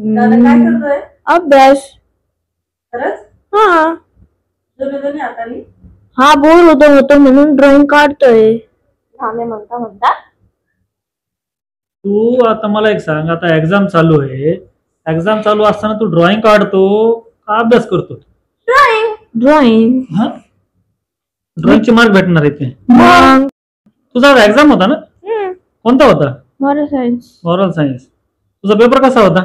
दादा काय करतोय? अभ्यास. खरंच? हा दोन्ही हाताने? हा बोर होतो म्हणून ड्रॉइंग काढतोय. थांबे म्हणता तू आता मला एक सांग, आता एक्झाम चालू आहे, एक्झाम चालू असताना तू ड्रॉइंग काढतो का अभ्यास करतो? ड्रॉइंग. हा, ड्रॉइंगचे मार्क भेटणार आहे ते. मग तुझा एक्झाम होता ना, कोणता होता? Moral science. Moral science. तुझा पेपर कसा होता?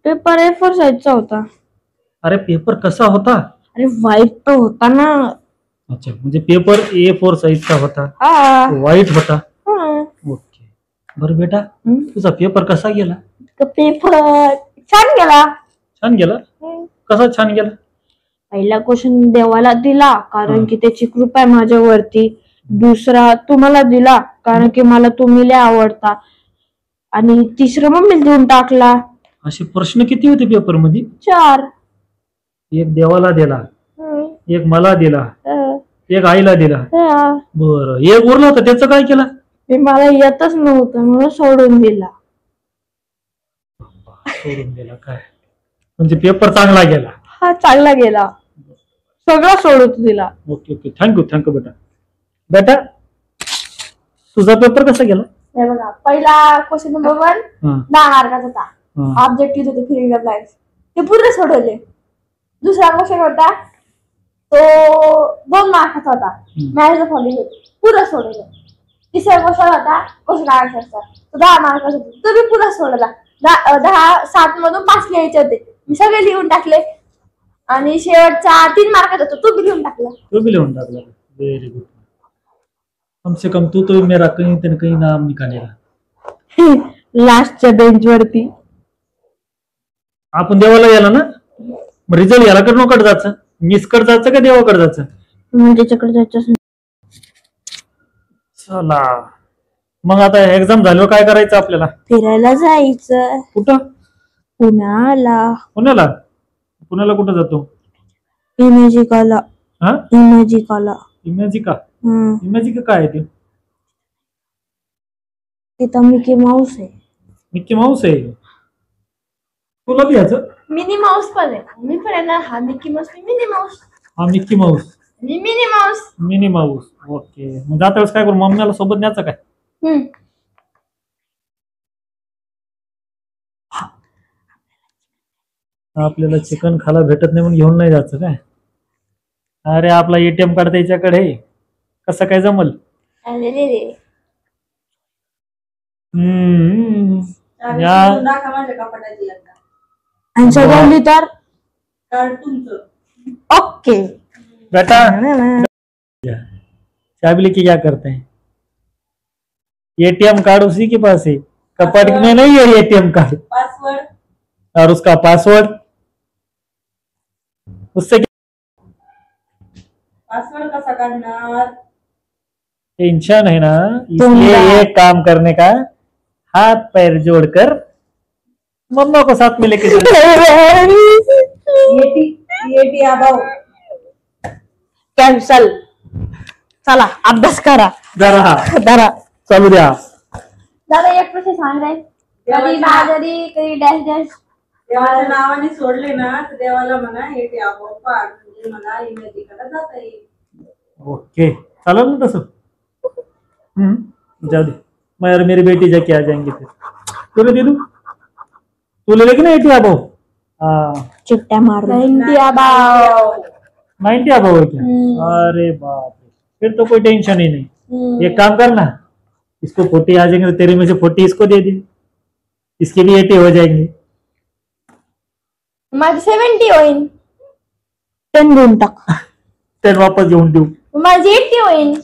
पेपर A4 साईजचा होता. अरे पेपर कसा होता? अरे वाईट तो होता ना. अच्छा, म्हणजे पेपर A4 साईजचा होता, हा वाईट होता. हा. ओके. बरं बेटा, तुझा पेपर कसा गेला? पेपर छान गेला. छान गेला? कसा छान गेला? पहिला क्वेश्चन देवाला दिला कारण की त्याची कृपा आहे माझ्यावरती. दुसरा तुम्हाला दिला कारण की मला तुम्ही लय आवडता. आणि तिसरा मम्मीला देऊन टाकला. असे प्रश्न किती होते पेपर मध्ये? 4. एक देवाला दिला, एक मला दिला, एक आईला दिला. बरं, एक उरला होता त्याचं काय केलं? ते मला येतच नव्हतं म्हणून सोडून दिला. सोडून दिला काय? म्हणजे पेपर चांगला गेला? हा चांगला गेला, सगळं सोडून दिला. ओके ओके, थँक्यू बेटा. बेटा तुझा पेपर कसा गेला? हे बघा, पहिला क्वेश्चन नंबर 1 10 मार्काचा होता. ऑब्जेक्टिव्ह होते फिलिंग द ब्लँक्स, ते पूर्ण सोडवले. दुसरा क्वेश्चन होता तो 2 मार्काचा होता, मॅच द फॉलोइंग पूर्ण सोडवलं. तिसरा क्वेश्चन होता क्वेश्चन आन्सरचा, तो 10 मार्काचा होता, तो मी पूर्ण सोडवला. 7 मधून 5 लिहायचे होते, मी सगळे लिहून टाकले. आणि शेवटचा 3 मार्काचा होता, तो बी लिहून टाकला. Very good. कम से कम तू तो मेरा कहीं ना कहीं नाम निकालेगा. लास्टच्या बेंच वरती. आपण देवाला गेला ना, मग रिझल्ट याला कर नोकट जायचं, मिस कर जायचं का देवाकडे जायचं? त्याच्याकडे जायचं. चला मग आता एक्झाम झाल्यावर काय करायचं आपल्याला? फिरायला जायचं. कुठं? पुण्याला. पुण्याला कुठं जातो? इमॅजिकाला. हा, इमॅजिकाला. इमॅजिका काय आहे ते? तिथं मिकी माऊस आहे. मिकी माऊस आहे? तुला बी याचं? मिनी माऊस पण आहे. मी पण आहे ना. हा मिकी माऊस, मिनी माऊस. हा Mickey Mouse, mini Mouse. Mini Mouse. Okay. मग जाता वेळेस काय करू, मम्मीला सोबत न्यायचं काय? आपल्याला चिकन खायला भेटत नाही म्हणून घेऊन नाही जायचं काय? अरे आपला ATM कार्ड त्याच्याकडे, कसं काय जमल? तर ओके बेटा चाबी लेके क्या करते हैं? ATM कार्ड उसी के पास है, कपट में नहीं है ATM कार्ड, पासवर्ड और उसका पासवर्ड उससे पासवर्ड कसा काढणार? टेंशन है ना, इसलिए एक काम करने का, हाथ पैर जोड़कर मम्मा को साथ में लेके येटी अभाव कॅन्सल. चला अभ्यास करा. जरा चालू द्या. दादा एक प्रश्न सांगाय, कधी बाजरी कधी डॅश डॅश. देवाच्या नावाने सोडले ना तर देवाला म्हणा येटी अभाव पाड, म्हणजे मला इमॅजिकाला जाता येईल. ओके चालेल ना तसं. जाओ दे, मैं और मेरी बेटी जाके आ जाएंगे फिर. तुला दे दूं? तू ले लेगी ना ATM अभाव? हाँ, चिट्ट्या मार. 90 अबाव. 90 अभाव है क्या? अरे बाप रे, फिर तो कोई टेंशन ही नहीं. एक काम करना, इसको 40 आ जाएंगे तो तेरे में से 40 इसको दे दे, इसके भी 80 हो जाएंगे. माझी 70 होईल. 10 घेऊन टाक. 10 वापस घेऊन देऊ. माझी 80 होईल.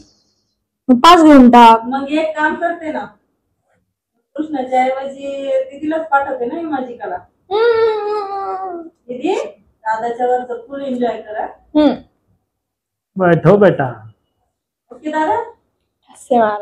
5 घेऊन टाक. मग एक काम करते ना, कृष्णाच्या ऐवजी दीदीलाच पाठवते ना इमॅजिकाला. दीदी दादाच्या वरचं फुल एन्जॉय करा. बैठो बेटा. ओके दादा. सेवा.